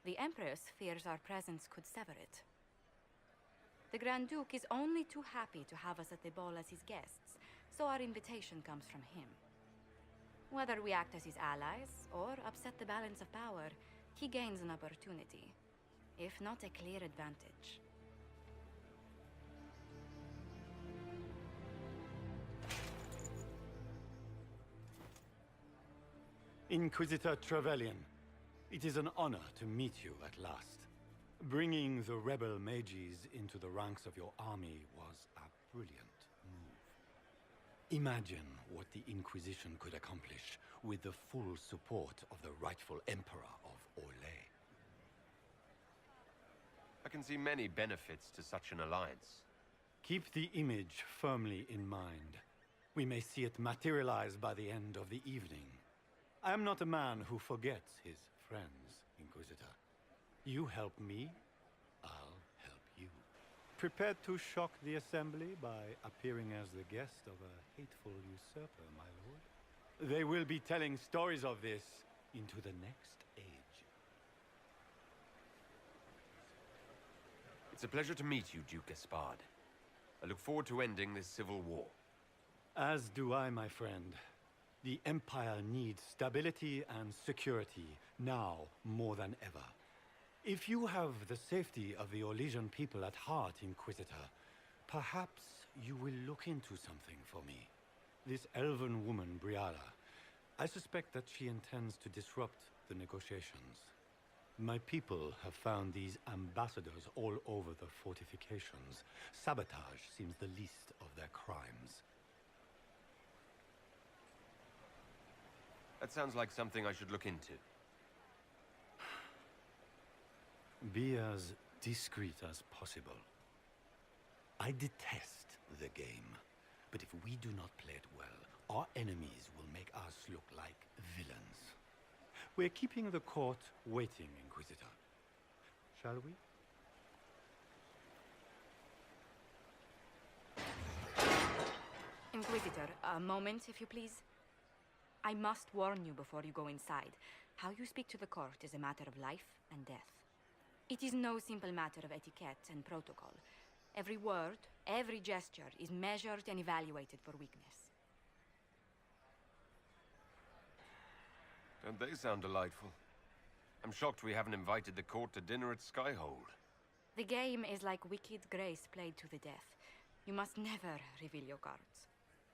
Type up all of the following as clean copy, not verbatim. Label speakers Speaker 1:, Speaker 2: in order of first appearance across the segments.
Speaker 1: The Empress fears our presence could sever it. The Grand Duke is only too happy to have us at the ball as his guests, so our invitation comes from him. Whether we act as his allies, or upset the balance of power, he gains an opportunity, if not a clear advantage.
Speaker 2: Inquisitor Trevelyan, it is an honor to meet you at last. Bringing the rebel mages into the ranks of your army was a brilliant move. Imagine what the Inquisition could accomplish with the full support of the rightful Emperor of Orlais.
Speaker 3: I can see many benefits to such an alliance.
Speaker 2: Keep the image firmly in mind. We may see it materialize by the end of the evening. I am not a man who forgets his friends, Inquisitor. You help me, I'll help you. Prepared to shock the Assembly by appearing as the guest of a hateful usurper, my lord? They will be telling stories of this into the next age.
Speaker 3: It's a pleasure to meet you, Duke Gaspard. I look forward to ending this civil war.
Speaker 2: As do I, my friend. The Empire needs stability and security, now more than ever. If you have the safety of the Orlesian people at heart, Inquisitor, perhaps you will look into something for me. This elven woman, Briala, I suspect that she intends to disrupt the negotiations. My people have found these ambassadors all over the fortifications. Sabotage seems the least of their crimes.
Speaker 3: That sounds like something I should look into.
Speaker 2: Be as discreet as possible. I detest the game, but if we do not play it well, our enemies will make us look like villains. We're keeping the court waiting, Inquisitor. Shall we?
Speaker 1: Inquisitor, a moment, if you please. I must warn you before you go inside. How you speak to the court is a matter of life and death. It is no simple matter of etiquette and protocol. Every word, every gesture is measured and evaluated for weakness.
Speaker 3: Don't they sound delightful? I'm shocked we haven't invited the court to dinner at Skyhold.
Speaker 1: The game is like Wicked Grace played to the death. You must never reveal your cards.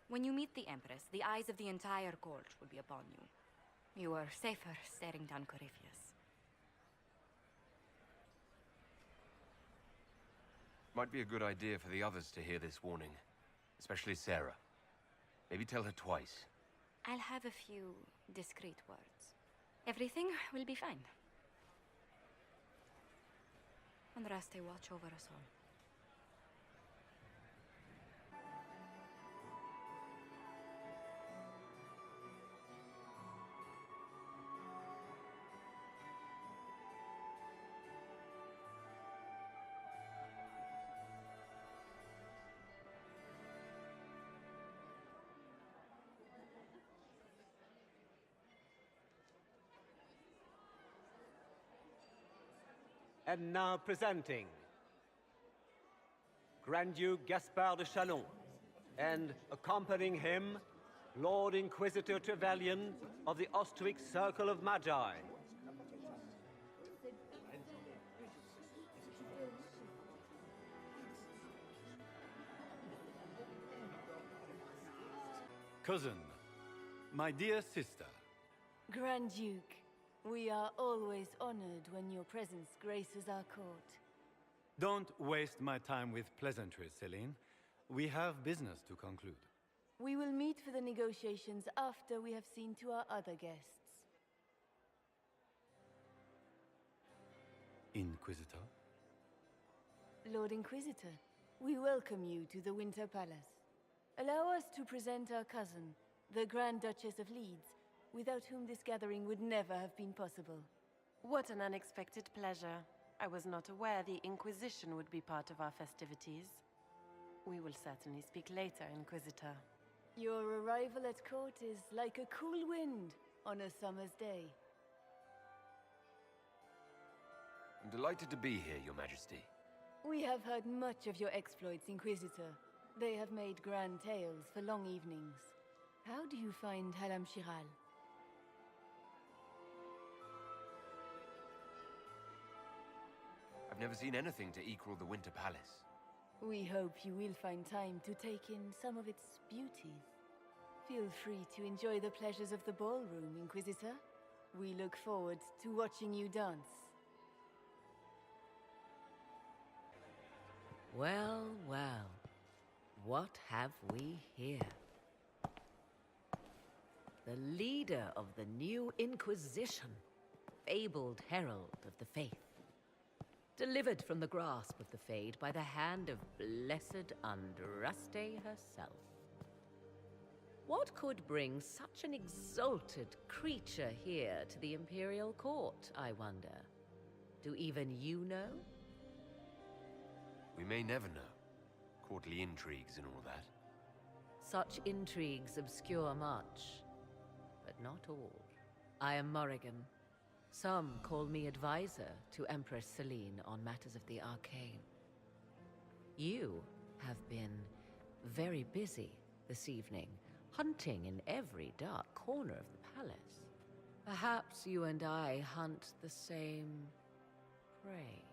Speaker 1: When you meet the Empress, the eyes of the entire court will be upon you. You are safer staring down Corypheus.
Speaker 3: Might be a good idea for the others to hear this warning. Especially Sarah. Maybe tell her twice.
Speaker 1: I'll have a few discreet words. Everything will be fine. Andraste, watch over us all.
Speaker 4: And now presenting Grand Duke Gaspard de Chalon, and accompanying him, Lord Inquisitor Trevelyan of the Ostrich Circle of Magi.
Speaker 2: Cousin, my dear sister.
Speaker 5: Grand Duke, we are always honored when your presence graces our court.
Speaker 2: Don't waste my time with pleasantries, Celine. We have business to conclude.
Speaker 5: We will meet for the negotiations after we have seen to our other guests.
Speaker 2: Inquisitor?
Speaker 5: Lord Inquisitor, we welcome you to the Winter Palace. Allow us to present our cousin, the Grand Duchess of Leeds, without whom this gathering would never have been possible.
Speaker 6: What an unexpected pleasure. I was not aware the Inquisition would be part of our festivities. We will certainly speak later, Inquisitor.
Speaker 5: Your arrival at court is like a cool wind on a summer's day.
Speaker 3: I'm delighted to be here, Your Majesty.
Speaker 5: We have heard much of your exploits, Inquisitor. They have made grand tales for long evenings. How do you find Halam Shiral?
Speaker 3: I've never seen anything to equal the Winter Palace.
Speaker 5: We hope you will find time to take in some of its beauties. Feel free to enjoy the pleasures of the ballroom, Inquisitor. We look forward to watching you dance.
Speaker 7: Well, well. What have we here? The leader of the new Inquisition, fabled herald of the faith. Delivered from the grasp of the Fade by the hand of blessed Andraste herself. What could bring such an exalted creature here to the Imperial Court, I wonder? Do even you know?
Speaker 3: We may never know. Courtly intrigues and all that.
Speaker 7: Such intrigues obscure much, but not all. I am Morrigan. Some call me advisor to Empress Celine on matters of the arcane. You have been very busy this evening, hunting in every dark corner of the palace. Perhaps you and I hunt the same prey.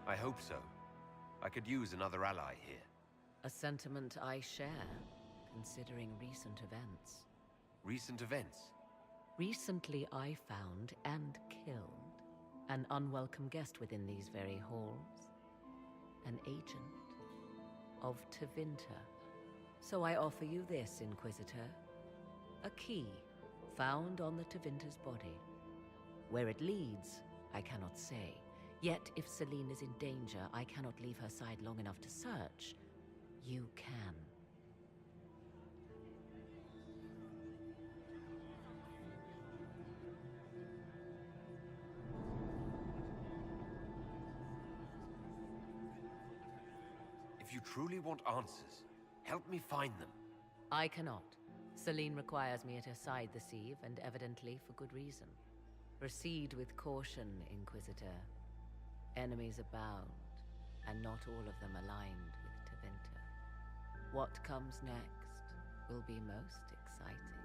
Speaker 3: I hope so. I could use another ally here.
Speaker 7: A sentiment I share, considering recent events.
Speaker 3: Recent events?
Speaker 7: Recently I found and killed an unwelcome guest within these very halls. An agent of Tevinter. So I offer you this, Inquisitor. A key found on the Tevinter's body. Where it leads, I cannot say. Yet if Celine is in danger, I cannot leave her side long enough to search. You can.
Speaker 3: If you truly want answers, help me find them.
Speaker 7: I cannot. Celine requires me at her side this eve, and evidently for good reason. Proceed with caution, Inquisitor. Enemies abound, and not all of them aligned with Tevinter. What comes next will be most exciting.